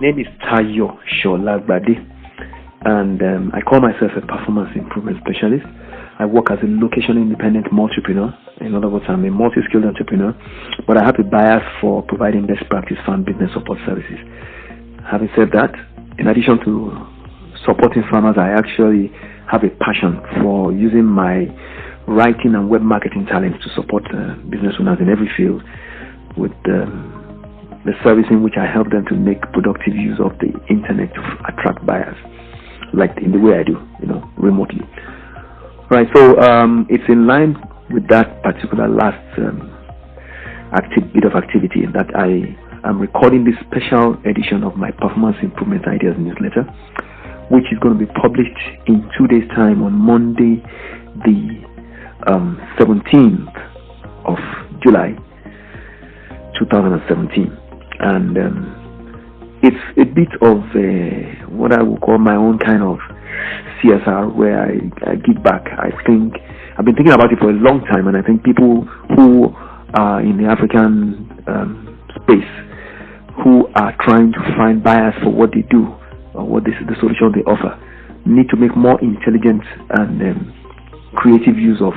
name is Tayo Solagbade, and I call myself a performance improvement specialist. I work as a location-independent multi-entrepreneur. In other words, I'm a multi-skilled entrepreneur, but I have a bias for providing best practice farm business support services. Having said that, in addition to supporting farmers, I actually have a passion for using my writing and web marketing talents to support business owners in every field with the service in which I help them to make productive use of the internet to attract buyers, like in the way I do, remotely. Right, so it's in line with that particular last bit of activity that I am recording this special edition of my Performance Improvement Ideas newsletter, which is going to be published in 2 days' time on Monday, the 17th of July, 2017. And it's a bit of what I would call my own kind of CSR, where I give back. I've been thinking about it for a long time, and I think people who are in the African space, who are trying to find buyers for what they do or what the solution they offer, need to make more intelligent and creative use of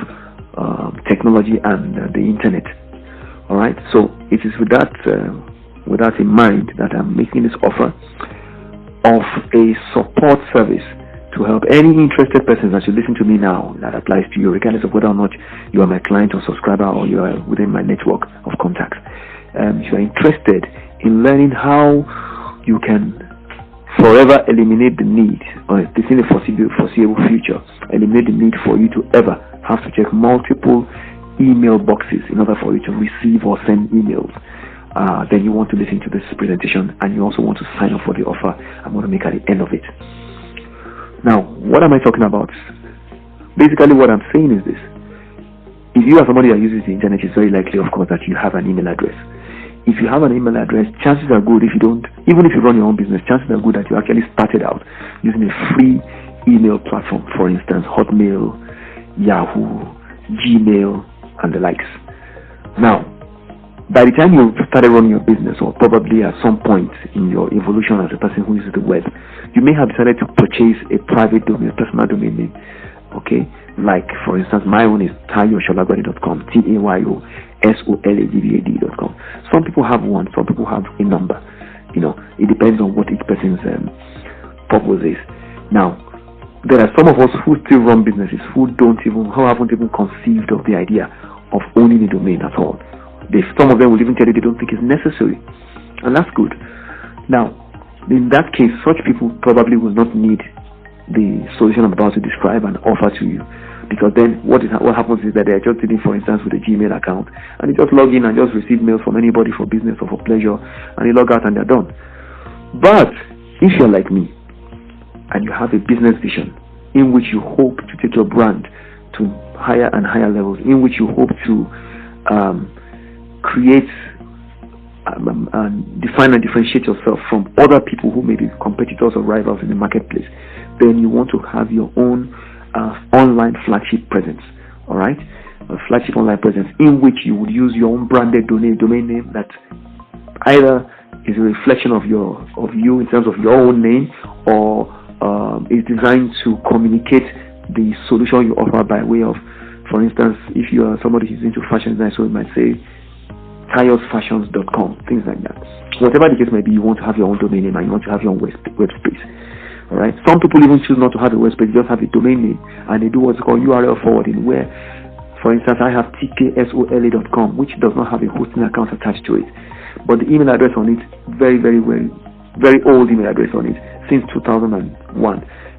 technology and the internet. All right, so it is with that in mind that I'm making this offer of a support service to help any interested person that should listen to me now that applies to you, regardless of whether or not you are my client or subscriber or you are within my network of contacts. If you are interested in learning how you can forever eliminate the need, or this in the foreseeable future, eliminate the need for you to ever have to check multiple email boxes in order for you to receive or send emails, then you want to listen to this presentation, and you also want to sign up for the offer I'm going to make at the end of it. Now, what am I talking about? Basically, what I'm saying is this. If you are somebody that uses the internet, it's very likely, of course, that you have an email address. If you have an email address, chances are good, if you don't, even if you run your own business, chances are good that you actually started out using a free email platform, for instance, Hotmail, Yahoo, Gmail, and the likes. Now, by the time you started running your business, or probably at some point in your evolution as a person who uses the web, you may have decided to purchase a private domain, a personal domain name. Okay, like for instance, my own is tayosolagbade.com, TAYOSOLAGBAD.com. Some people have one, some people have a number. It depends on what each person's purpose is. Now, there are some of us who still run businesses who haven't even conceived of the idea of owning a domain at all. Some of them will even tell you they don't think it's necessary, and that's good. Now, in that case, such people probably will not need the solution I'm about to describe and offer to you, because then what happens is that they are just sitting, for instance, with a Gmail account, and they just log in and just receive mails from anybody for business or for pleasure, and they log out and they're done. But if you're like me and you have a business vision in which you hope to take your brand to higher and higher levels, in which you hope to create and define and differentiate yourself from other people who may be competitors or rivals in the marketplace, then you want to have your own online flagship presence. All right, a flagship online presence in which you would use your own branded domain name that either is a reflection of you in terms of your own name, or is designed to communicate the solution you offer by way of, for instance, if you are somebody who's into fashion design, so you might say tayosfashions.com, things like that. Whatever the case may be, you want to have your own domain name and you want to have your own web space. All right. Some people even choose not to have a web space; just have a domain name, and they do what's called URL forwarding, where, for instance, I have tksola.com, which does not have a hosting account attached to it, but the email address on it, very, very, very, very old email address on it, since 2001,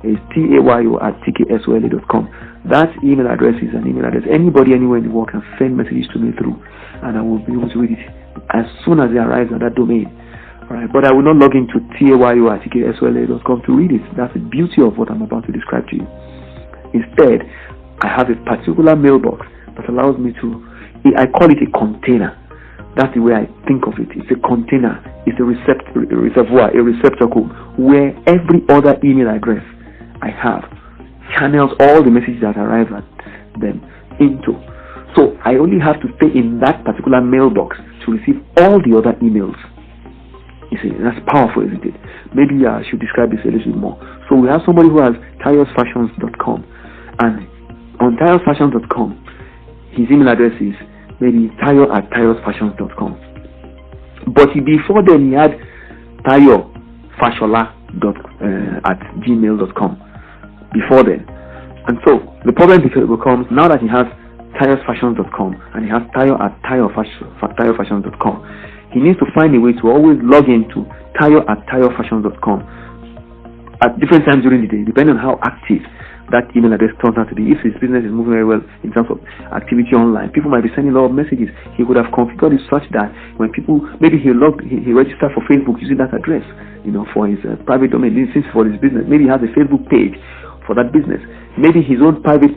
is tayo@tksola.com. That email address is an email address anybody anywhere in the world can send messages to me through, and I will be able to read it as soon as they arrive at that domain. All right, but I will not log into tayo@tksola.com to read it. That's the beauty of what I'm about to describe to you. Instead, I have a particular mailbox that allows me to, I call it a container. That's the way I think of it. It's a container. It's a reservoir, a receptacle, where every other email address I have channels all the messages that arrive at them into. So I only have to stay in that particular mailbox to receive all the other emails. You see, that's powerful, isn't it? Maybe I should describe this a little bit more. So we have somebody who has tyusfashions.com, and on tyusfashions.com, his email address is maybe tayo@tyusfashions.com. But before then, he had tayofashola@gmail.com. Before then. And so the problem becomes, now that he has tyusfashions.com and he has tayo@tayofashions.com, he needs to find a way to always log into tayo@tayofashions.com at different times during the day, depending on how active that email address turns out to be. If his business is moving very well in terms of activity online, people might be sending a lot of messages. He could have configured it such that when people, maybe he registered for Facebook using that address, for his private domain, since for his business. Maybe he has a Facebook page for that business. Maybe his own private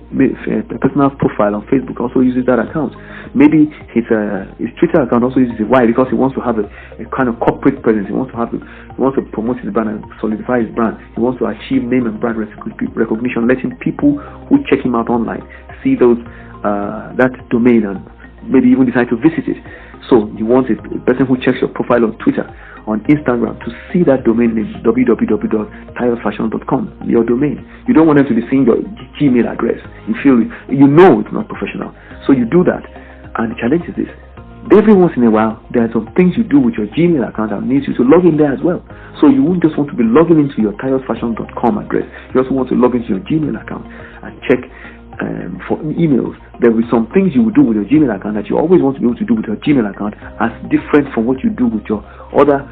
personal profile on Facebook also uses that account. Maybe his Twitter account also uses it. Why? Because he wants to have a kind of corporate presence. He wants to promote his brand and solidify his brand. He wants to achieve name and brand recognition, letting people who check him out online see those that domain and maybe even decide to visit it. So you want a person who checks your profile on Twitter, on Instagram, to see that domain name, www.tayosfashion.com, your domain. You don't want them to be seeing your Gmail address. You know it's not professional. So you do that. And the challenge is this: every once in a while, there are some things you do with your Gmail account that needs you to log in there as well. So you won't just want to be logging into your tayosfashion.com address. You also want to log into your Gmail account and check for emails. There will be some things you will do with your Gmail account that you always want to be able to do with your Gmail account, as different from what you do with your other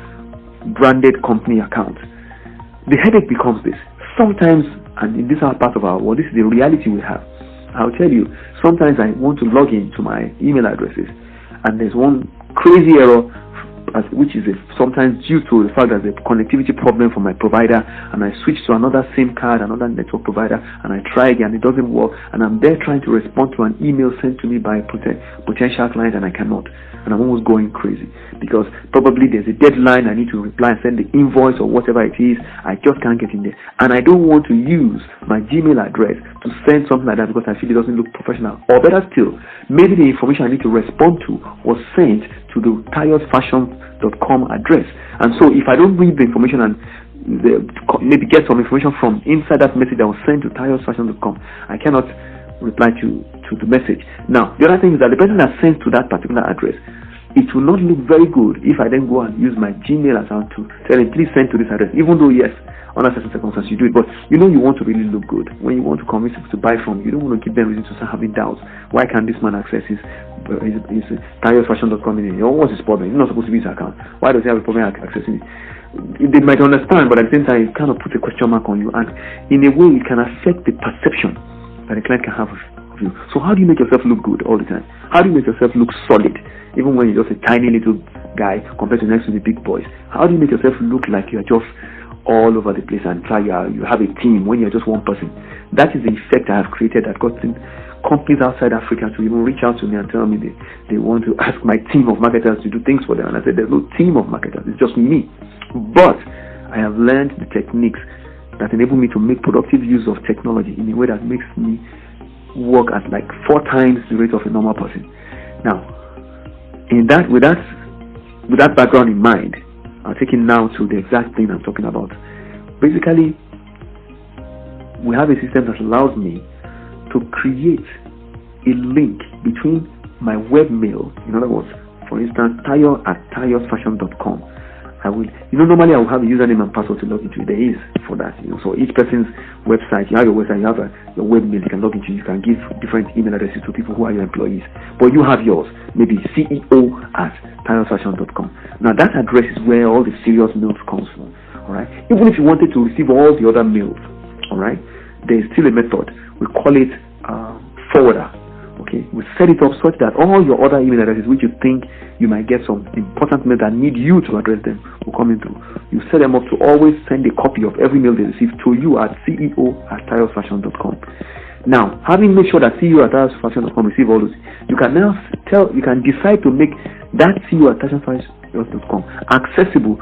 branded company account. The headache becomes this. Sometimes, and in this part of our world, this is the reality we have. I'll tell you, sometimes I want to log into my email addresses, and there's one crazy error, which is sometimes due to the fact that there's a connectivity problem for my provider, and I switch to another SIM card, another network provider, and I try again, it doesn't work, and I'm there trying to respond to an email sent to me by a potential client, and I cannot, and I'm almost going crazy, because probably there's a deadline, I need to reply and send the invoice or whatever it is, I just can't get in there, and I don't want to use my Gmail address to send something like that because I feel it doesn't look professional. Or better still, maybe the information I need to respond to was sent to the tayosfashion.com address, and so if I don't read the information and maybe get some information from inside that message that was sent to tayosfashion.com, I cannot reply to the message. Now, the other thing is that the person that sends to that particular address, it will not look very good if I then go and use my Gmail account to tell him, please send to this address, even though, yes, under certain circumstances you do it, but you want to really look good. When you want to convince people to buy from you, don't want to give them reason to start having doubts. Why can't this man access his tayosfashion.com? What's his problem? He's not supposed to be his account. Why does he have a problem accessing it? They might understand, but at the same time, it kind of puts a question mark on you, and in a way, it can affect the perception that the client can have of you. So how do you make yourself look good all the time? How do you make yourself look solid, even when you're just a tiny little guy compared to next to the big boys? How do you make yourself look like you're just all over the place and you have a team when you're just one person? That is the effect I have created that gotten companies outside Africa to even reach out to me and tell me they want to ask my team of marketers to do things for them. And I said, there's no team of marketers, it's just me. But I have learned the techniques that enable me to make productive use of technology in a way that makes me work at like 4 times the rate of a normal person. Now, with that background in mind, I'll take it now to the exact thing I'm talking about. Basically, we have a system that allows me to create a link between my webmail, in other words, for instance, tayo@tayosfashion.com. Normally I will have a username and password to log into it. There is for that, so each person's website, you have your website, you have your webmail you can log into, you can give different email addresses to people who are your employees, but you have yours, maybe CEO@tayosfashion.com. Now that address is where all the serious mails comes from, alright? Even if you wanted to receive all the other mails, alright, there is still a method. We call it forwarder. Okay, we set it up such that all your other email addresses which you think you might get some important mail that need you to address them will come in through. You set them up to always send a copy of every mail they receive to you at CEO@tayosfashion.com. Now, having made sure that CEO@tayosfashion.com receive all those, you can now decide to make that CEO@tayosfashion.com accessible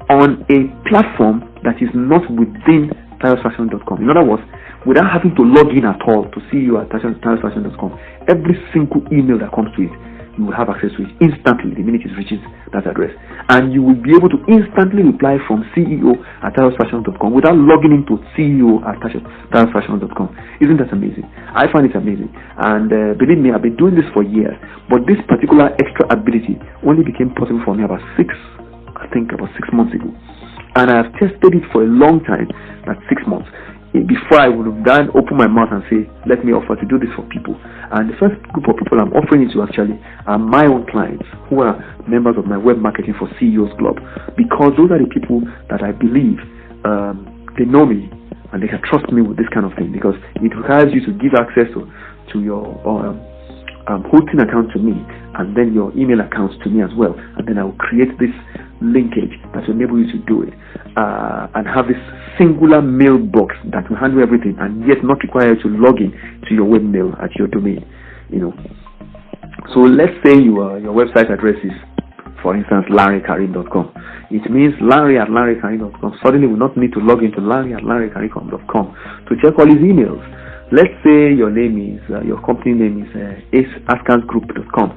on a platform that is not within tayosfashion.com. In other words, without having to log in at all to see you at tayosfashion.com, every single email that comes to it you will have access to it instantly the minute it reaches that address. And you will be able to instantly reply from CEO@tarosfashion.com without logging into CEO@tarosfashion.com. Isn't that amazing? I find it amazing. And believe me, I've been doing this for years. But this particular extra ability only became possible for me about 6 months ago. And I have tested it for a long time, that's 6 months, before I would have done open my mouth and say, let me offer to do this for people. And the first group of people I'm offering it to actually are my own clients who are members of my web marketing for CEOs Club, because those are the people that I believe they know me and they can trust me with this kind of thing, because it requires you to give access to your hosting account to me, and then your email accounts to me as well, and then I will create this linkage that will enable you to do it, and have this singular mailbox that will handle everything, and yet not require you to log in to your webmail at your domain. So let's say your website address is, for instance, larrykarim.com. It means Larry@larrykarim.com suddenly will not need to log into Larry@larrykarim.com to check all his emails. Let's say your company name is askansgroup.com.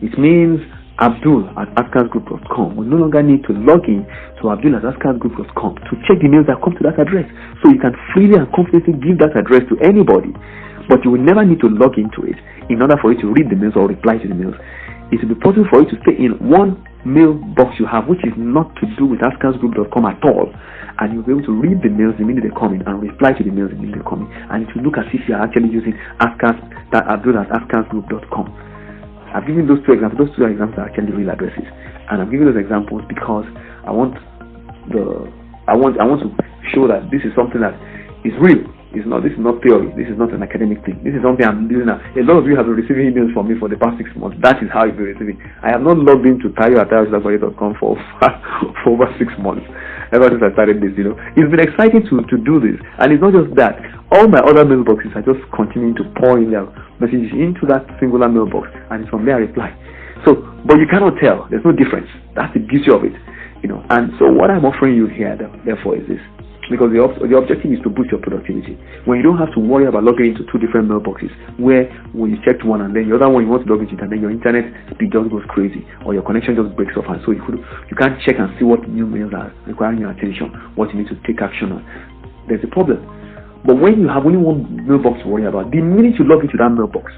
It means Abdul@askansgroup.com will no longer need to log in to Abdul@askansgroup.com to check the mails that come to that address. So you can freely and confidently give that address to anybody, but you will never need to log into it in order for you to read the mails or reply to the mails. It will be possible for you to stay in one mailbox you have, which is not to do with askansgroup.com at all, and you'll be able to read the mails the minute they come in and reply to the mails the minute they come in, and it will look as if you are actually using Abdul@askansgroup.com. I've given those two examples. Those two examples are actually real addresses, and I'm giving those examples because I want to show that this is something that is real. This is not theory. This is not an academic thing. This is something I'm doing now. A lot of you have been receiving emails from me for the past 6 months. That is how you've been receiving. I have not logged into tayo@tarosfashion.com for over 6 months. Ever since I started this, it's been exciting to do this. And it's not just that. All my other mailboxes are just continuing to pour in their messages into that singular mailbox, and it's from there I reply. So, but you cannot tell. There's no difference. That's the beauty of it, And so what I'm offering you here, therefore, is this. Because the objective is to boost your productivity. When you don't have to worry about logging into 2 different mailboxes, where when you checked one and then the other one you want to log into, and then your internet speed just goes crazy, or your connection just breaks off, and so you can't check and see what new mails are requiring your attention, what you need to take action on. There's a problem. But when you have only one mailbox to worry about, the minute you log into that mailbox,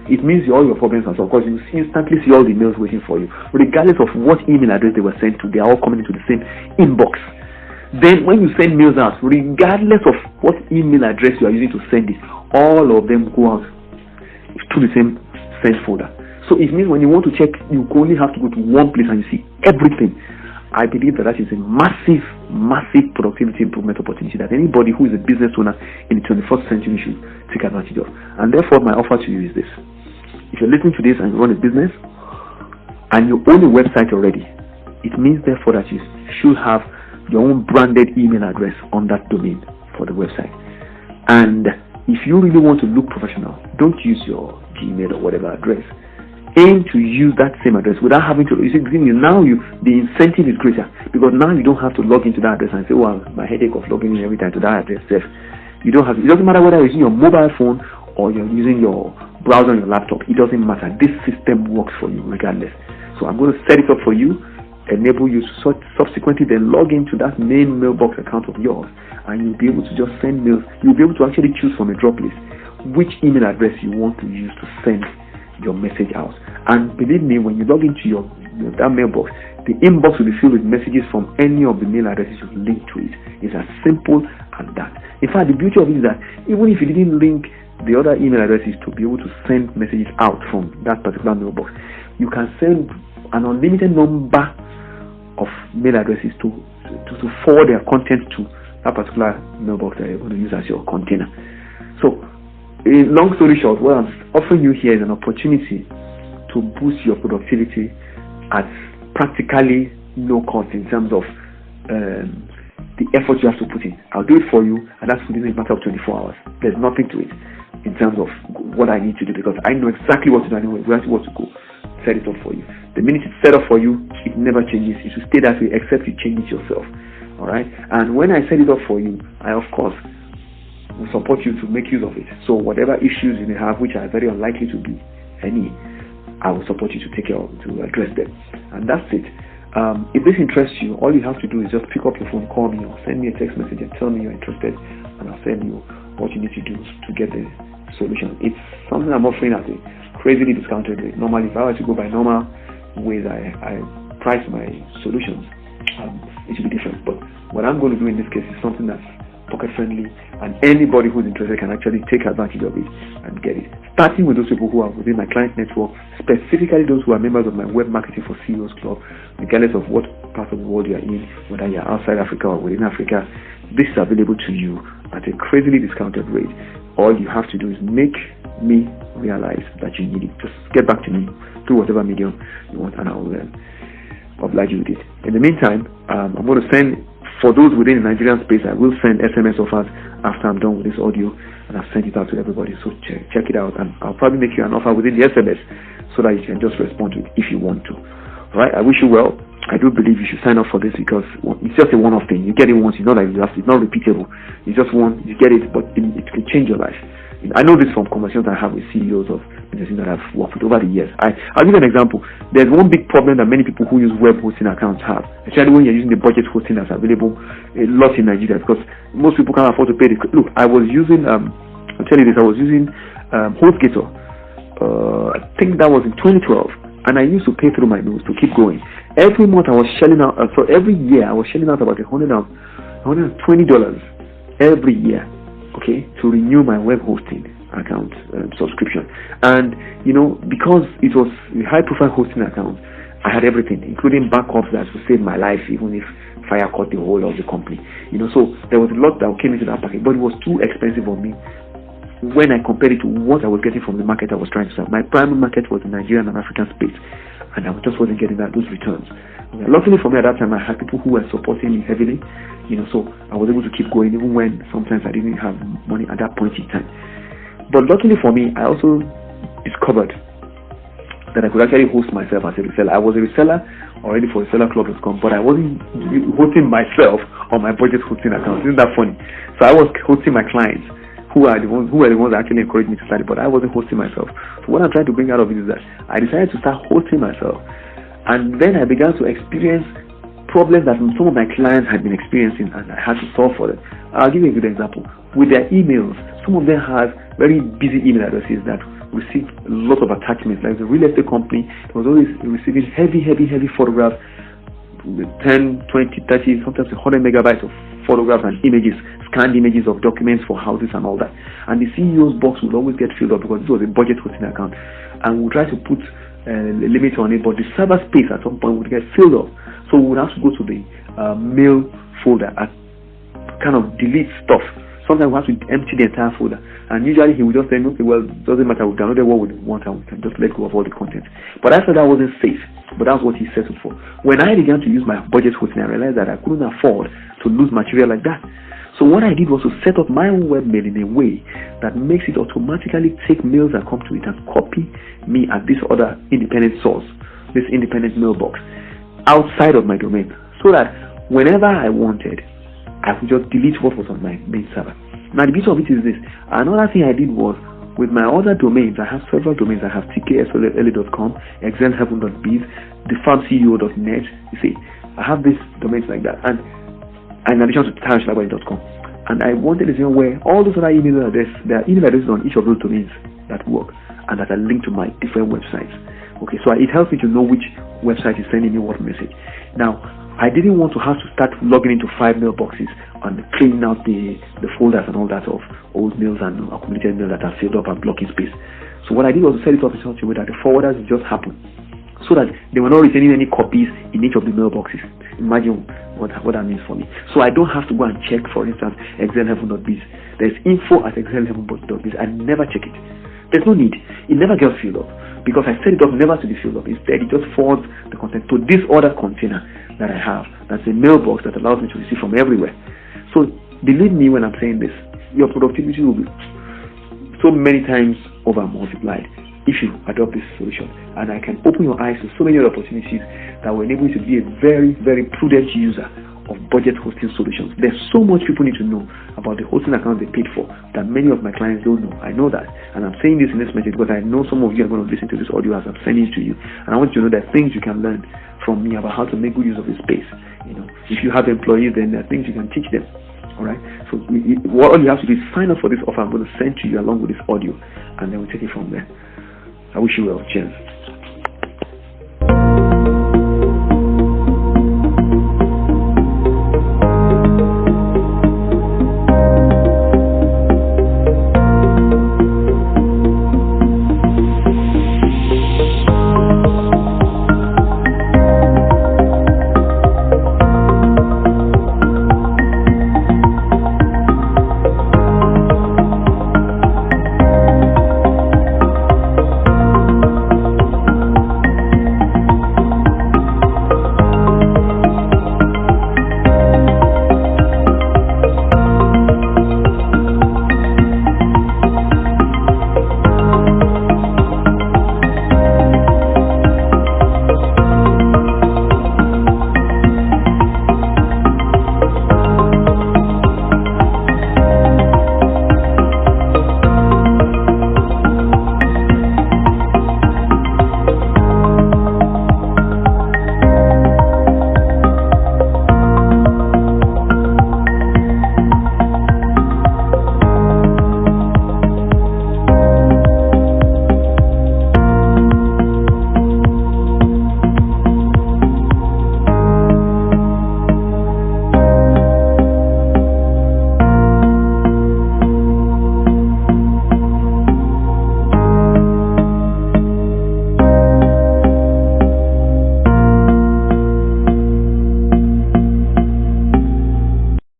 it means all your problems are solved, because you instantly see all the mails waiting for you, regardless of what email address they were sent to. They are all coming into the same inbox. Then when you send mails out, regardless of what email address you are using to send it, all of them go out to the same send folder. So it means when you want to check, you only have to go to one place and you see everything. I believe that is a massive productivity improvement opportunity that anybody who is a business owner in the 21st century should take advantage of. And therefore, my offer to you is this. If you're listening to this and you run a business and you own a website already, it means therefore that you should have your own branded email address on that domain for the website. And if you really want to look professional, don't use your Gmail or whatever address. Aim to use that same address without having to. You see, now the incentive is greater, because now you don't have to log into that address and say, "Well, my headache of logging in every time to that address." You don't have. It doesn't matter whether you're using your mobile phone or you're using your browser on your laptop. It doesn't matter. This system works for you regardless. So I'm going to set it up for you, enable you to subsequently then log into that main mailbox account of yours, and you'll be able to just send mails. You'll be able to actually choose from a drop list which email address you want to use to send your message out. And believe me, when you log into that mailbox, the inbox will be filled with messages from any of the mail addresses you link to it. It's as simple as that. In fact, the beauty of it is that even if you didn't link the other email addresses to be able to send messages out from that particular mailbox, you can send an unlimited number of mail addresses to forward their content to that particular mailbox that you're going to use as your container. So, long story short, what I'm offering you here is an opportunity to boost your productivity at practically no cost in terms of the effort you have to put in. I'll do it for you, and that's within a matter of 24 hours. There's nothing to it in terms of what I need to do, because I know exactly what to do. I know exactly what to go set it up for you. The minute it's set up for you, it never changes. It should stay that way except you change it yourself. Alright? And when I set it up for you, I of course will support you to make use of it. So whatever issues you may have, which are very unlikely to be any, I will support you to take care of, to address them. And that's it. If this interests you, all you have to do is just pick up your phone, call me, or send me a text message and tell me you're interested, and I'll send you what you need to do to get the solution. It's something I'm offering at a crazily discounted rate. Normally, if I were to go by normal ways I price my solutions, it should be different. But what I'm going to do in this case is something that's pocket friendly, and anybody who's interested can actually take advantage of it and get it. Starting with those people who are within my client network, specifically those who are members of my Web Marketing for CEOs Club, regardless of what part of the world you are in, whether you're outside Africa or within Africa. This is available to you at a crazily discounted rate. All you have to do is make me realize that you need it. Just get back to me through whatever medium you want, and I will oblige you with it. In the meantime, I'm going to send, for those within the Nigerian space, I will send SMS offers after I'm done with this audio, and I've sent it out to everybody. So check it out, and I'll probably make you an offer within the SMS so that you can just respond to it if you want to. All right, I wish you well. I do believe you should sign up for this because it's just a one-off thing. You get it once, you know that it's not repeatable. You just you get it, but it can change your life. I know this from conversations I have with CEOs of businesses that I've worked with over the years. I'll give you an example. There's one big problem that many people who use web hosting accounts have, especially when you're using the budget hosting that's available a lot in Nigeria, because most people can't afford to pay the. Look, I was using, I'll tell you this, I was using HostGator. I think that was in 2012, and I used to pay through my nose to keep going. Every month I was shelling out, so every year I was shelling out about $120 every year, okay, to renew my web hosting account subscription. And because it was a high profile hosting account, I had everything, including backups that would save my life even if fire caught the whole of the company. So there was a lot that came into that package, but it was too expensive for me when I compared it to what I was getting from the market I was trying to sell. My primary market was the Nigerian and African space, and I just wasn't getting those returns. Luckily for me at that time, I had people who were supporting me heavily, so I was able to keep going even when sometimes I didn't have money at that point in time. But luckily for me, I also discovered that I could actually host myself as a reseller. I was a reseller already for SelaClub.com, but I wasn't hosting myself on my budget hosting account. Isn't that funny? So I was hosting my clients who were the ones that actually encouraged me to start it, but I wasn't hosting myself. So what I'm trying to bring out of it is that I decided to start hosting myself, and then I began to experience problems that some of my clients had been experiencing, and I had to solve for them. I'll give you a good example. With their emails, some of them have very busy email addresses that receive a lot of attachments. Like the real estate company was always receiving heavy photographs, with 10, 20, 30, sometimes 100 megabytes of photographs and images, scanned images of documents for houses and all that. And the CEO's box would always get filled up because this was a budget hosting account, and we try to put a limit on it, but the server space at some point would get filled up. So we would have to go to the mail folder and kind of delete stuff. Sometimes we have to empty the entire folder, and usually he would just say, okay, well, it doesn't matter, we've downloaded what we want and we can just let go of all the content. But I thought that wasn't safe, but that's what he settled for. When I began to use my budget hosting, I realized that I couldn't afford to lose material like that. So what I did was to set up my own webmail in a way that makes it automatically take mails that come to it and copy me at this other independent source, this independent mailbox outside of my domain, so that whenever I wanted, I could just delete what was on my main server. Now the beauty of it is this. Another thing I did was, with my other domains, I have several domains. I have tksola.com, excelheaven.biz, thefarmceo.net. You see, I have these domains like that, and in addition to Solagbade.com. And I wanted a system where all those other email addresses, there are email addresses on each of those domains that work and that are linked to my different websites. Okay, so it helps me to know which website is sending me what message. Now, I didn't want to have to start logging into 5 mailboxes and cleaning out the folders and all that of old mails and accumulated mails that are filled up and blocking space. So what I did was to set it up in such a way that the forwarders would just happen, so that they were not retaining any copies in each of the mailboxes. Imagine what that means for me. So I don't have to go and check, for instance, excelheaven.biz. There's info at excelheaven.biz. I never check it. There's no need. It never gets filled up because I set it up never to be filled up. Instead, it just forwards the content to this other container that I have. That's a mailbox that allows me to receive from everywhere. So believe me when I'm saying this, your productivity will be so many times over multiplied if you adopt this solution. And I can open your eyes to so many other opportunities that will enable you to be a very, very prudent user of budget hosting solutions. There's so much people need to know about the hosting account they paid for that many of my clients don't know. I know that, and I'm saying this in this message because I know some of you are going to listen to this audio as I'm sending it to you, and I want you to know that things you can learn from me about how to make good use of this space. If you have employees, then there are things you can teach them. All right. So all you have to do is sign up for this offer I'm going to send to you along with this audio, and then we'll take it from there. I wish you well. Cheers.